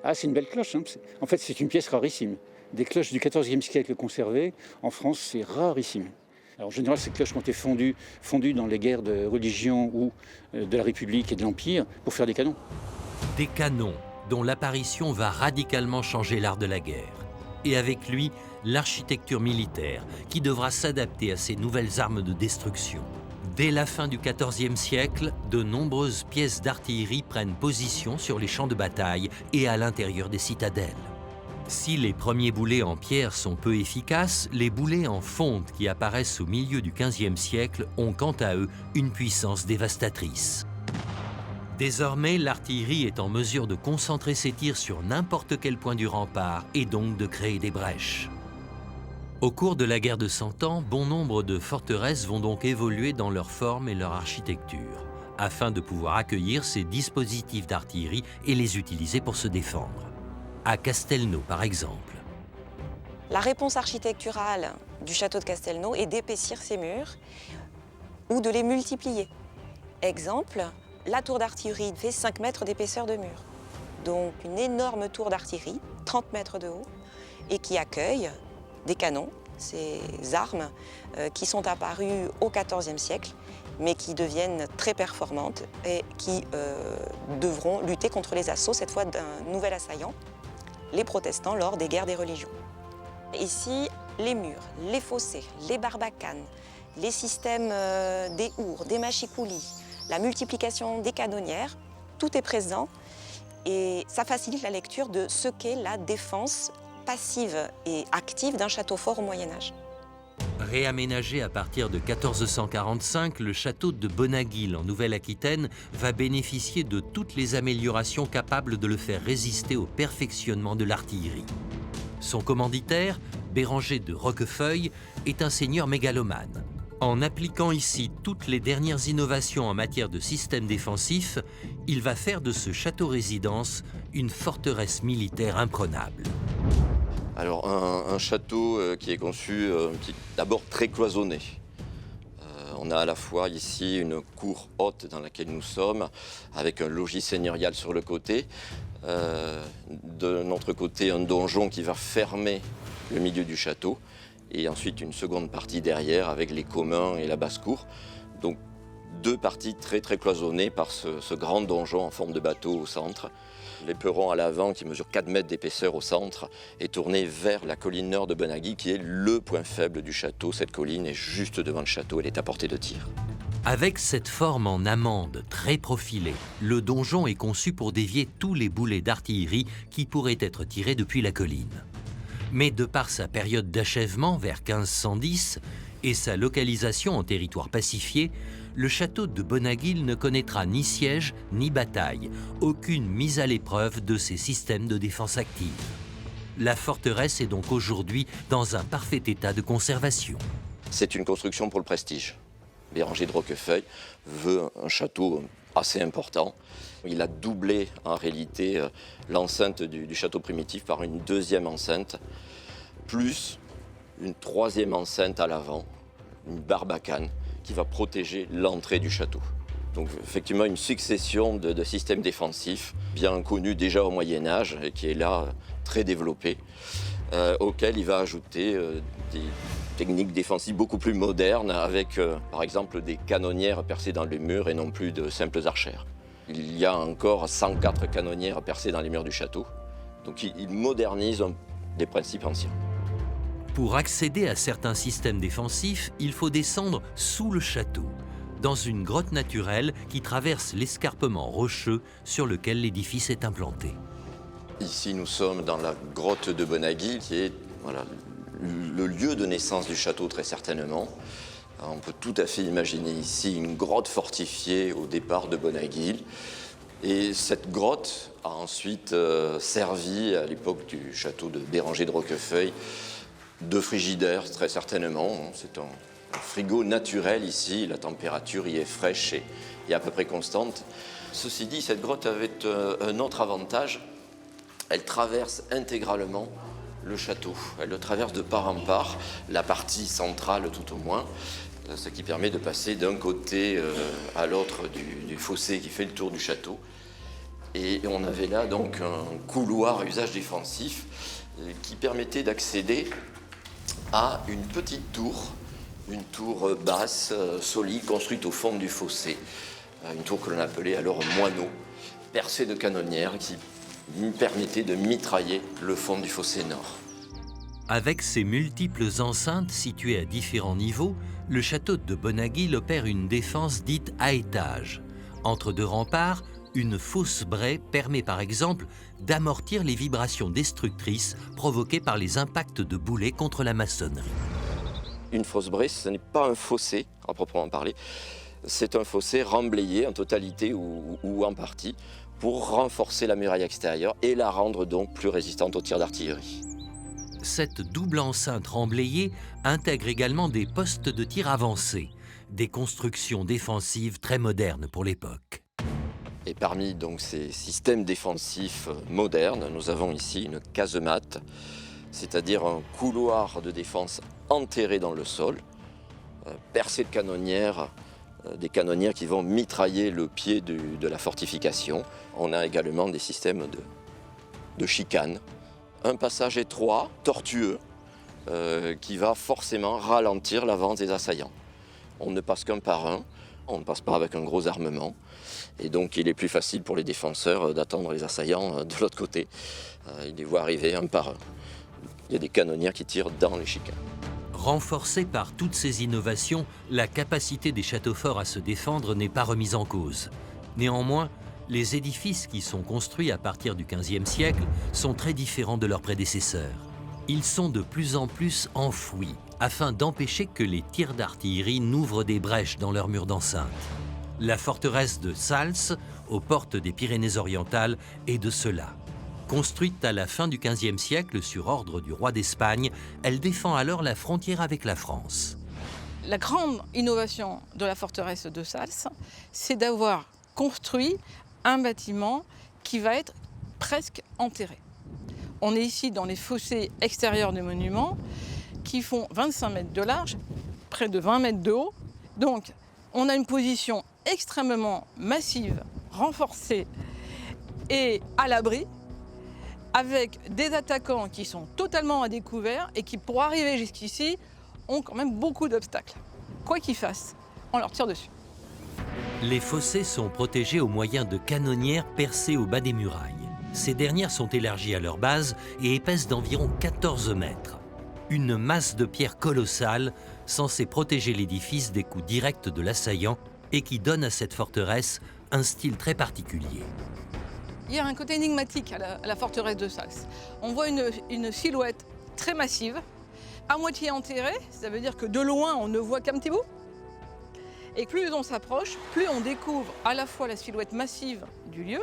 Ah, c'est une belle cloche, hein. En fait, c'est une pièce rarissime. Des cloches du XIVe siècle conservées, en France, c'est rarissime. Alors, en général, ces cloches ont été fondues dans les guerres de religion ou de la République et de l'Empire pour faire des canons. Des canons dont l'apparition va radicalement changer l'art de la guerre. Et avec lui, l'architecture militaire, qui devra s'adapter à ces nouvelles armes de destruction. Dès la fin du XIVe siècle, de nombreuses pièces d'artillerie prennent position sur les champs de bataille et à l'intérieur des citadelles. Si les premiers boulets en pierre sont peu efficaces, les boulets en fonte qui apparaissent au milieu du XVe siècle ont quant à eux une puissance dévastatrice. Désormais, l'artillerie est en mesure de concentrer ses tirs sur n'importe quel point du rempart et donc de créer des brèches. Au cours de la guerre de 100 ans, bon nombre de forteresses vont donc évoluer dans leur forme et leur architecture, afin de pouvoir accueillir ces dispositifs d'artillerie et les utiliser pour se défendre. À Castelnau, par exemple. La réponse architecturale du château de Castelnau est d'épaissir ses murs ou de les multiplier. Exemple, la tour d'artillerie fait 5 mètres d'épaisseur de mur. Donc une énorme tour d'artillerie, 30 mètres de haut, et qui accueille des canons, ces armes qui sont apparues au XIVe siècle, mais qui deviennent très performantes et qui devront lutter contre les assauts, cette fois d'un nouvel assaillant, les protestants lors des guerres des religions. Ici, les murs, les fossés, les barbacanes, les systèmes des hourds, des machicoulis, la multiplication des canonnières, tout est présent et ça facilite la lecture de ce qu'est la défense passive et active d'un château fort au Moyen-Âge. Réaménagé à partir de 1445, le château de Bonaguil en Nouvelle-Aquitaine va bénéficier de toutes les améliorations capables de le faire résister au perfectionnement de l'artillerie. Son commanditaire, Béranger de Roquefeuille, est un seigneur mégalomane. En appliquant ici toutes les dernières innovations en matière de système défensif, il va faire de ce château-résidence une forteresse militaire imprenable. Alors un château qui est conçu d'abord très cloisonné. On a à la fois ici une cour haute dans laquelle nous sommes, avec un logis seigneurial sur le côté. De notre côté, un donjon qui va fermer le milieu du château. Et ensuite une seconde partie derrière avec les communs et la basse-cour. Donc deux parties très cloisonnées par ce grand donjon en forme de bateau au centre. L'éperon à l'avant, qui mesure 4 mètres d'épaisseur au centre, est tourné vers la colline nord de Bonaguil, qui est le point faible du château. Cette colline est juste devant le château, elle est à portée de tir. Avec cette forme en amande très profilée, le donjon est conçu pour dévier tous les boulets d'artillerie qui pourraient être tirés depuis la colline. Mais de par sa période d'achèvement vers 1510 et sa localisation en territoire pacifié, le château de Bonaguil ne connaîtra ni siège ni bataille, aucune mise à l'épreuve de ses systèmes de défense active. La forteresse est donc aujourd'hui dans un parfait état de conservation. C'est une construction pour le prestige. Béranger de Roquefeuille veut un château assez important. Il a doublé en réalité l'enceinte du château primitif par une deuxième enceinte, plus une troisième enceinte à l'avant, une barbacane, qui va protéger l'entrée du château. Donc effectivement une succession de systèmes défensifs bien connus déjà au Moyen-Âge et qui est là très développé, auquel il va ajouter des techniques défensives beaucoup plus modernes avec par exemple des canonnières percées dans les murs et non plus de simples archères. Il y a encore 104 canonnières percées dans les murs du château, donc il modernise des principes anciens. Pour accéder à certains systèmes défensifs, il faut descendre sous le château, dans une grotte naturelle qui traverse l'escarpement rocheux sur lequel l'édifice est implanté. Ici, nous sommes dans la grotte de Bonaguil, qui est le lieu de naissance du château, très certainement. On peut tout à fait imaginer ici une grotte fortifiée au départ de Bonaguil. Et cette grotte a ensuite servi, à l'époque du château de Béranger de Roquefeuille, de frigidaire, très certainement. C'est un frigo naturel ici, la température y est fraîche et à peu près constante. Ceci dit, cette grotte avait un autre avantage, elle traverse intégralement le château. Elle le traverse de part en part, la partie centrale tout au moins, ce qui permet de passer d'un côté à l'autre du fossé qui fait le tour du château. Et on avait là donc un couloir à usage défensif qui permettait d'accéder à une petite tour, une tour basse, solide, construite au fond du fossé. Une tour que l'on appelait alors moineau, percée de canonnières qui permettait de mitrailler le fond du fossé nord. Avec ses multiples enceintes situées à différents niveaux, le château de Bonaguil opère une défense dite à étage. Entre deux remparts, une fausse braie permet par exemple d'amortir les vibrations destructrices provoquées par les impacts de boulets contre la maçonnerie. Une fausse braie, ce n'est pas un fossé à proprement parler, c'est un fossé remblayé en totalité ou en partie pour renforcer la muraille extérieure et la rendre donc plus résistante aux tirs d'artillerie. Cette double enceinte remblayée intègre également des postes de tir avancés, des constructions défensives très modernes pour l'époque. Et parmi donc ces systèmes défensifs modernes, nous avons ici une casemate, c'est-à-dire un couloir de défense enterré dans le sol, percé de canonnières, des canonnières qui vont mitrailler le pied de la fortification. On a également des systèmes de chicanes. Un passage étroit, tortueux, qui va forcément ralentir l'avance des assaillants. On ne passe qu'un par un, on ne passe pas avec un gros armement. Et donc il est plus facile pour les défenseurs d'attendre les assaillants de l'autre côté. Ils les voient arriver un par un. Il y a des canonnières qui tirent dans les chicanes. Renforcée par toutes ces innovations, la capacité des châteaux forts à se défendre n'est pas remise en cause. Néanmoins, les édifices qui sont construits à partir du XVe siècle sont très différents de leurs prédécesseurs. Ils sont de plus en plus enfouis, afin d'empêcher que les tirs d'artillerie n'ouvrent des brèches dans leurs murs d'enceinte. La forteresse de Sals, aux portes des Pyrénées-Orientales, est de cela. Construite à la fin du XVe siècle sur ordre du roi d'Espagne, elle défend alors la frontière avec la France. La grande innovation de la forteresse de Sals, c'est d'avoir construit un bâtiment qui va être presque enterré. On est ici dans les fossés extérieurs du monument qui font 25 mètres de large, près de 20 mètres de haut. Donc on a une position extrêmement massive, renforcée et à l'abri, avec des attaquants qui sont totalement à découvert et qui, pour arriver jusqu'ici, ont quand même beaucoup d'obstacles. Quoi qu'ils fassent, on leur tire dessus. Les fossés sont protégés au moyen de canonnières percées au bas des murailles. Ces dernières sont élargies à leur base et épaissent d'environ 14 mètres. Une masse de pierre colossale censée protéger l'édifice des coups directs de l'assaillant et qui donne à cette forteresse un style très particulier. Il y a un côté énigmatique à la forteresse de Sals. On voit une silhouette très massive, à moitié enterrée, ça veut dire que de loin on ne voit qu'un petit bout. Et plus on s'approche, plus on découvre à la fois la silhouette massive du lieu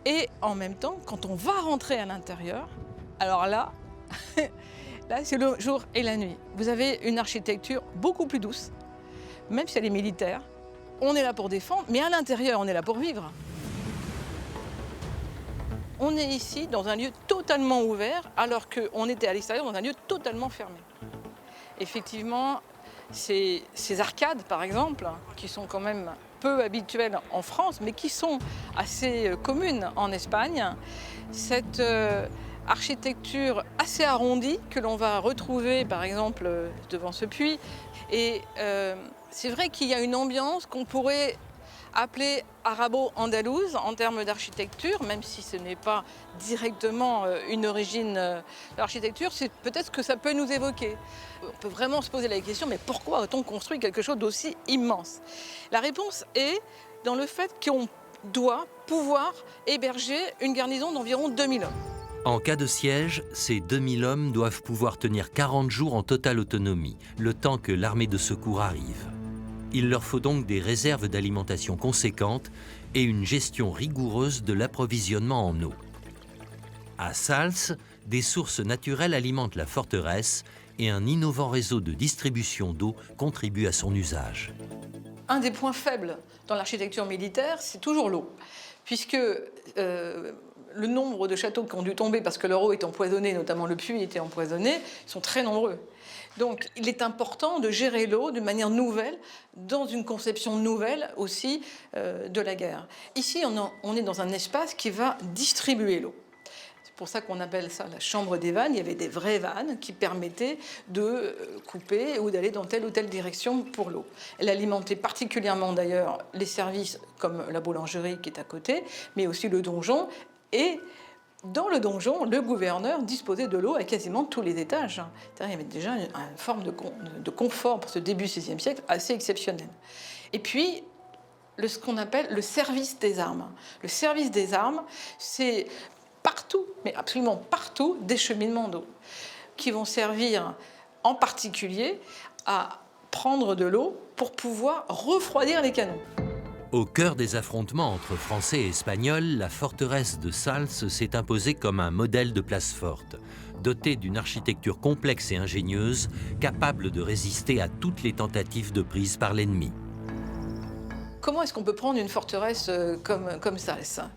et en même temps, quand on va rentrer à l'intérieur, alors là, là c'est le jour et la nuit. Vous avez une architecture beaucoup plus douce, même si elle est militaire. On est là pour défendre, mais à l'intérieur, on est là pour vivre. On est ici dans un lieu totalement ouvert, alors qu'on était à l'extérieur dans un lieu totalement fermé. Effectivement, ces arcades, par exemple, qui sont quand même peu habituelles en France, mais qui sont assez communes en Espagne, cette architecture assez arrondie que l'on va retrouver, par exemple, devant ce puits. Et c'est vrai qu'il y a une ambiance qu'on pourrait appelée arabo-andalouse en termes d'architecture, même si ce n'est pas directement une origine de l'architecture, c'est peut-être ce que ça peut nous évoquer. On peut vraiment se poser la question, mais pourquoi a-t-on construit quelque chose d'aussi immense? La réponse est dans le fait qu'on doit pouvoir héberger une garnison d'environ 2000 hommes. En cas de siège, ces 2000 hommes doivent pouvoir tenir 40 jours en totale autonomie, le temps que l'armée de secours arrive. Il leur faut donc des réserves d'alimentation conséquentes et une gestion rigoureuse de l'approvisionnement en eau. À Sals, des sources naturelles alimentent la forteresse et un innovant réseau de distribution d'eau contribue à son usage. Un des points faibles dans l'architecture militaire, c'est toujours l'eau, puisque le nombre de châteaux qui ont dû tomber parce que leur eau est empoisonnée, notamment le puits était empoisonné, sont très nombreux. Donc il est important de gérer l'eau de manière nouvelle, dans une conception nouvelle aussi de la guerre. Ici, on est dans un espace qui va distribuer l'eau. C'est pour ça qu'on appelle ça la chambre des vannes. Il y avait des vraies vannes qui permettaient de couper ou d'aller dans telle ou telle direction pour l'eau. Elle alimentait particulièrement d'ailleurs les services comme la boulangerie qui est à côté, mais aussi le donjon. Et dans le donjon, le gouverneur disposait de l'eau à quasiment tous les étages. Il y avait déjà une forme de confort pour ce début XVIe siècle assez exceptionnel. Et puis, ce qu'on appelle le service des armes. Le service des armes, c'est partout, mais absolument partout, des cheminements d'eau qui vont servir en particulier à prendre de l'eau pour pouvoir refroidir les canons. Au cœur des affrontements entre Français et Espagnols, la forteresse de Sals s'est imposée comme un modèle de place forte, dotée d'une architecture complexe et ingénieuse, capable de résister à toutes les tentatives de prise par l'ennemi. Comment est-ce qu'on peut prendre une forteresse comme Sals?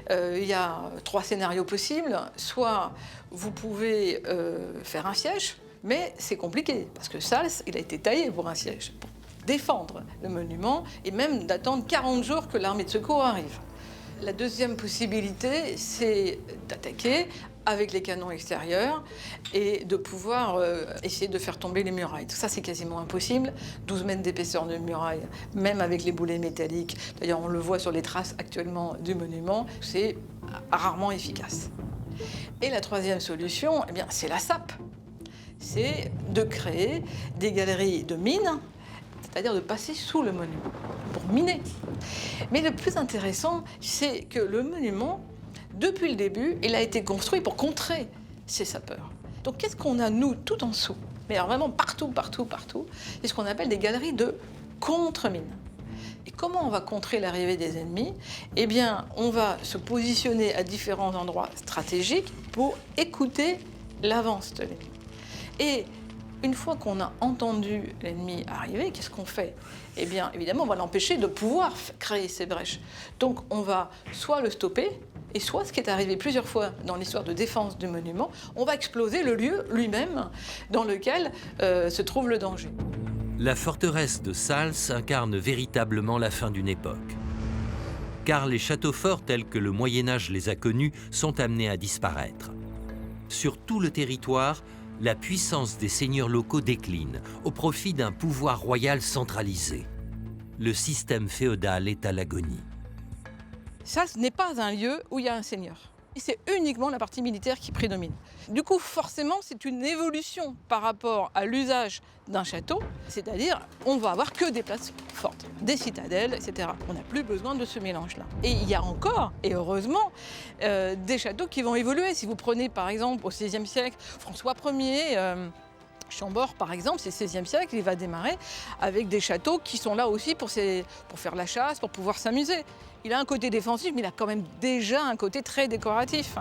Il y a 3 scénarios possibles. Soit vous pouvez faire un siège, mais c'est compliqué, parce que Sals, il a été taillé pour un siège, pour défendre le monument, et même d'attendre 40 jours que l'armée de secours arrive. La deuxième possibilité, c'est d'attaquer avec les canons extérieurs et de pouvoir essayer de faire tomber les murailles. Tout ça, c'est quasiment impossible. 12 mètres d'épaisseur de muraille, même avec les boulets métalliques. D'ailleurs, on le voit sur les traces actuellement du monument, c'est rarement efficace. Et la troisième solution, eh bien, c'est la sape. c'est de créer des galeries de mine, c'est-à-dire de passer sous le monument pour miner. Mais le plus intéressant, c'est que le monument, depuis le début, il a été construit pour contrer ces sapeurs. Donc qu'est-ce qu'on a, nous, tout en dessous? Mais alors vraiment partout, partout, partout, c'est ce qu'on appelle des galeries de contre-mine. Et comment on va contrer l'arrivée des ennemis? Eh bien, on va se positionner à différents endroits stratégiques pour écouter l'avance de l'ennemi. Et une fois qu'on a entendu l'ennemi arriver, qu'est-ce qu'on fait? Eh bien, évidemment, on va l'empêcher de pouvoir créer ces brèches. Donc, on va soit le stopper, et soit, ce qui est arrivé plusieurs fois dans l'histoire de défense du monument, on va exploser le lieu lui-même dans lequel se trouve le danger. La forteresse de Sals incarne véritablement la fin d'une époque. Car les châteaux forts tels que le Moyen-Âge les a connus sont amenés à disparaître. Sur tout le territoire, la puissance des seigneurs locaux décline au profit d'un pouvoir royal centralisé. Le système féodal est à l'agonie. Sals n'est pas un lieu où il y a un seigneur. C'est uniquement la partie militaire qui prédomine. Du coup, forcément, c'est une évolution par rapport à l'usage d'un château, c'est-à-dire on va avoir que des places fortes, des citadelles, etc. On n'a plus besoin de ce mélange-là. Et il y a encore, et heureusement, des châteaux qui vont évoluer. Si vous prenez par exemple au XVIe siècle, François Ier, Chambord, par exemple, c'est le XVIe siècle, il va démarrer avec des châteaux qui sont là aussi pour faire la chasse, pour pouvoir s'amuser. Il a un côté défensif, mais il a quand même déjà un côté très décoratif.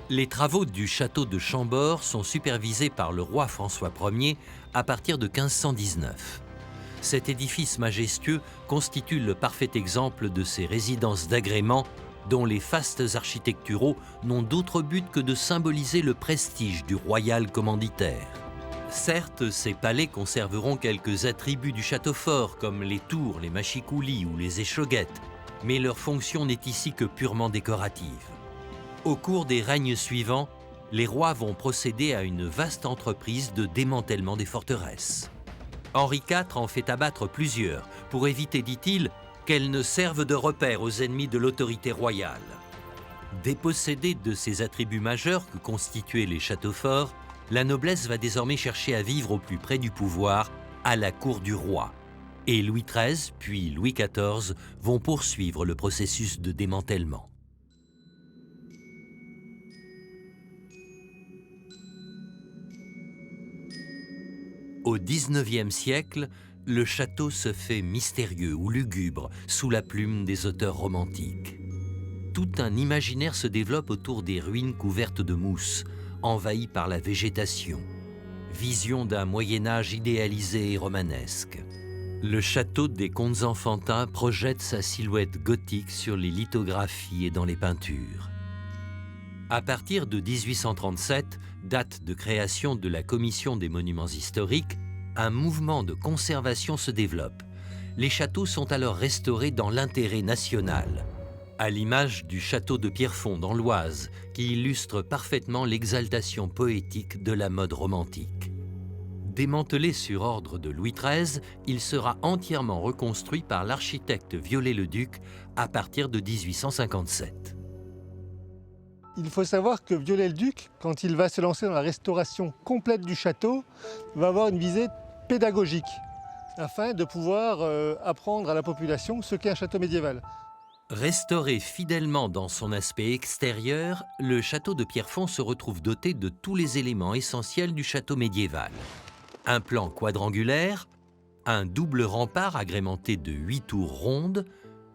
Les travaux du château de Chambord sont supervisés par le roi François Ier à partir de 1519. Cet édifice majestueux constitue le parfait exemple de ces résidences d'agrément dont les fastes architecturaux n'ont d'autre but que de symboliser le prestige du royal commanditaire. Certes, ces palais conserveront quelques attributs du château fort, comme les tours, les machicoulis ou les échauguettes, mais leur fonction n'est ici que purement décorative. Au cours des règnes suivants, les rois vont procéder à une vaste entreprise de démantèlement des forteresses. Henri IV en fait abattre plusieurs, pour éviter, dit-il, qu'elles ne servent de repère aux ennemis de l'autorité royale. Dépossédée de ces attributs majeurs que constituaient les châteaux forts, la noblesse va désormais chercher à vivre au plus près du pouvoir, à la cour du roi. Et Louis XIII, puis Louis XIV vont poursuivre le processus de démantèlement. Au XIXe siècle, le château se fait mystérieux ou lugubre sous la plume des auteurs romantiques. Tout un imaginaire se développe autour des ruines couvertes de mousse, envahies par la végétation. Vision d'un Moyen-Âge idéalisé et romanesque. Le château des Comtes Enfantins projette sa silhouette gothique sur les lithographies et dans les peintures. À partir de 1837, date de création de la Commission des monuments historiques, un mouvement de conservation se développe. Les châteaux sont alors restaurés dans l'intérêt national, à l'image du château de Pierrefonds dans l'Oise, qui illustre parfaitement l'exaltation poétique de la mode romantique. Démantelé sur ordre de Louis XIII, il sera entièrement reconstruit par l'architecte Viollet-le-Duc à partir de 1857. Il faut savoir que Viollet-le-Duc, quand il va se lancer dans la restauration complète du château, va avoir une visée pédagogique, afin de pouvoir apprendre à la population ce qu'est un château médiéval. Restauré fidèlement dans son aspect extérieur, le château de Pierrefonds se retrouve doté de tous les éléments essentiels du château médiéval. Un plan quadrangulaire, un double rempart agrémenté de 8 tours rondes,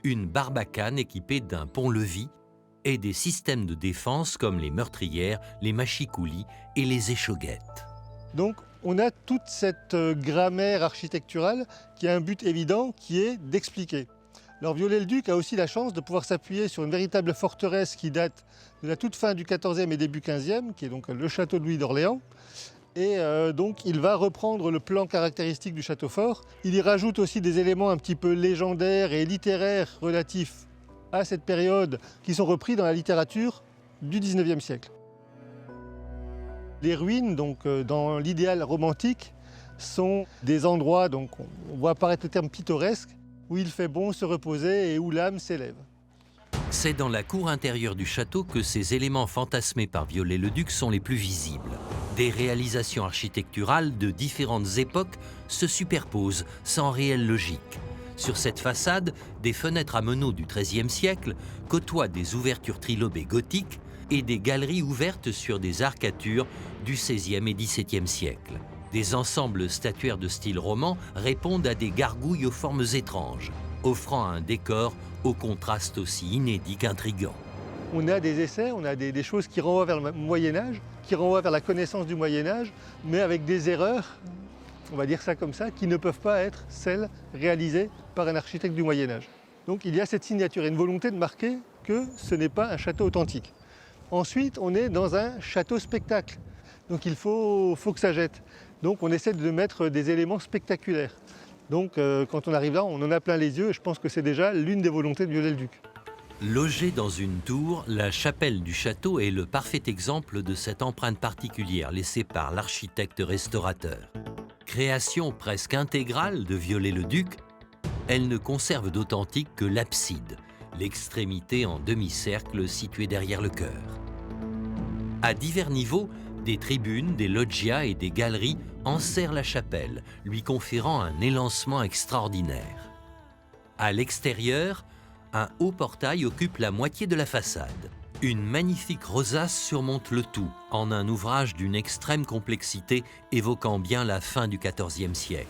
une barbacane équipée d'un pont-levis et des systèmes de défense comme les meurtrières, les machicoulis et les échauguettes. Donc on a toute cette grammaire architecturale qui a un but évident qui est d'expliquer. Alors Viollet-le-Duc a aussi la chance de pouvoir s'appuyer sur une véritable forteresse qui date de la toute fin du XIVe et début XVe, qui est donc le château de Louis d'Orléans. Et donc il va reprendre le plan caractéristique du château fort. Il y rajoute aussi des éléments un petit peu légendaires et littéraires relatifs à cette période qui sont repris dans la littérature du XIXe siècle. Les ruines, donc, dans l'idéal romantique, sont des endroits, donc on voit apparaître le terme pittoresque, où il fait bon se reposer et où l'âme s'élève. C'est dans la cour intérieure du château que ces éléments fantasmés par Viollet-le-Duc sont les plus visibles. Des réalisations architecturales de différentes époques se superposent sans réelle logique. Sur cette façade, des fenêtres à meneaux du XIIIe siècle côtoient des ouvertures trilobées gothiques et des galeries ouvertes sur des arcatures du XVIe et XVIIe siècle. Des ensembles statuaires de style roman répondent à des gargouilles aux formes étranges, offrant un décor au contraste aussi inédit qu'intrigant. On a des essais, on a des choses qui renvoient vers le Moyen-Âge, qui renvoient vers la connaissance du Moyen-Âge, mais avec des erreurs, on va dire ça comme ça, qui ne peuvent pas être celles réalisées par un architecte du Moyen-Âge. Donc il y a cette signature et une volonté de marquer que ce n'est pas un château authentique. Ensuite, on est dans un château spectacle, donc il faut que ça jette. Donc on essaie de mettre des éléments spectaculaires. Donc quand on arrive là, on en a plein les yeux et je pense que c'est déjà l'une des volontés de Viollet-le-Duc. Logée dans une tour, la chapelle du château est le parfait exemple de cette empreinte particulière laissée par l'architecte restaurateur. Création presque intégrale de Viollet-le-Duc, elle ne conserve d'authentique que l'abside, l'extrémité en demi-cercle située derrière le chœur. À divers niveaux, des tribunes, des loggias et des galeries enserrent la chapelle, lui conférant un élancement extraordinaire. À l'extérieur, un haut portail occupe la moitié de la façade. Une magnifique rosace surmonte le tout, en un ouvrage d'une extrême complexité évoquant bien la fin du XIVe siècle.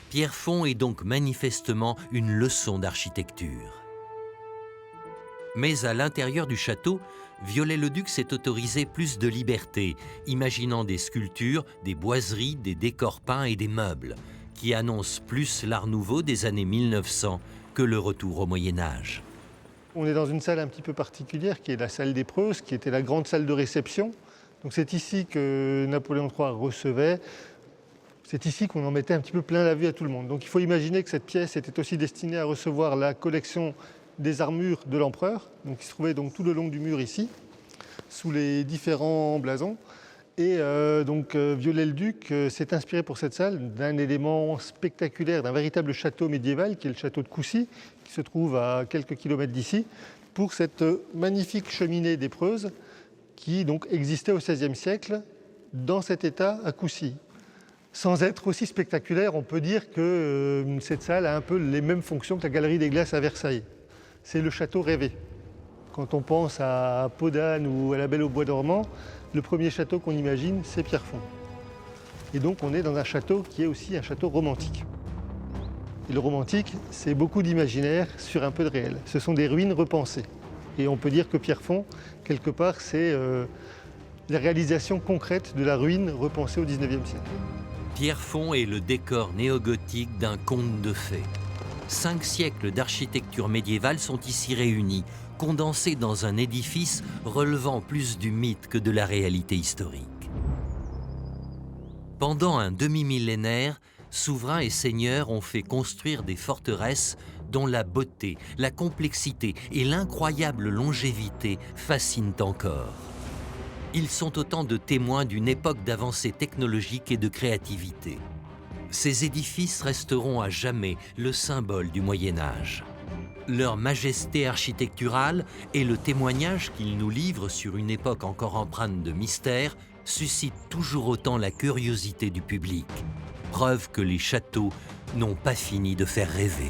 Pierrefonds est donc manifestement une leçon d'architecture. Mais à l'intérieur du château, Viollet-le-Duc s'est autorisé plus de liberté, imaginant des sculptures, des boiseries, des décors peints et des meubles, qui annoncent plus l'art nouveau des années 1900 que le retour au Moyen-Âge. On est dans une salle un petit peu particulière qui est la salle des Preuses, qui était la grande salle de réception. Donc c'est ici que Napoléon III recevait. C'est ici qu'on en mettait un petit peu plein la vue à tout le monde. Donc il faut imaginer que cette pièce était aussi destinée à recevoir la collection des armures de l'empereur, donc qui se trouvait donc tout le long du mur ici, sous les différents blasons. Et Viollet-le-Duc s'est inspiré pour cette salle d'un élément spectaculaire, d'un véritable château médiéval, qui est le château de Coucy, qui se trouve à quelques kilomètres d'ici, pour cette magnifique cheminée des Preuses, qui donc existait au XVIe siècle dans cet état à Coucy. Sans être aussi spectaculaire, on peut dire que cette salle a un peu les mêmes fonctions que la Galerie des Glaces à Versailles. C'est le château rêvé. Quand on pense à Podane ou à la Belle au Bois dormant, le premier château qu'on imagine, c'est Pierrefonds. Et donc on est dans un château qui est aussi un château romantique. Et le romantique, c'est beaucoup d'imaginaire sur un peu de réel. Ce sont des ruines repensées. Et on peut dire que Pierrefonds, quelque part, c'est la réalisation concrète de la ruine repensée au XIXe siècle. Pierrefonds est le décor néogothique d'un conte de fées. 5 siècles d'architecture médiévale sont ici réunis, condensés dans un édifice relevant plus du mythe que de la réalité historique. Pendant un demi-millénaire, souverains et seigneurs ont fait construire des forteresses dont la beauté, la complexité et l'incroyable longévité fascinent encore. Ils sont autant de témoins d'une époque d'avancée technologique et de créativité. Ces édifices resteront à jamais le symbole du Moyen-Âge. Leur majesté architecturale et le témoignage qu'ils nous livrent sur une époque encore empreinte de mystère suscitent toujours autant la curiosité du public. Preuve que les châteaux n'ont pas fini de faire rêver.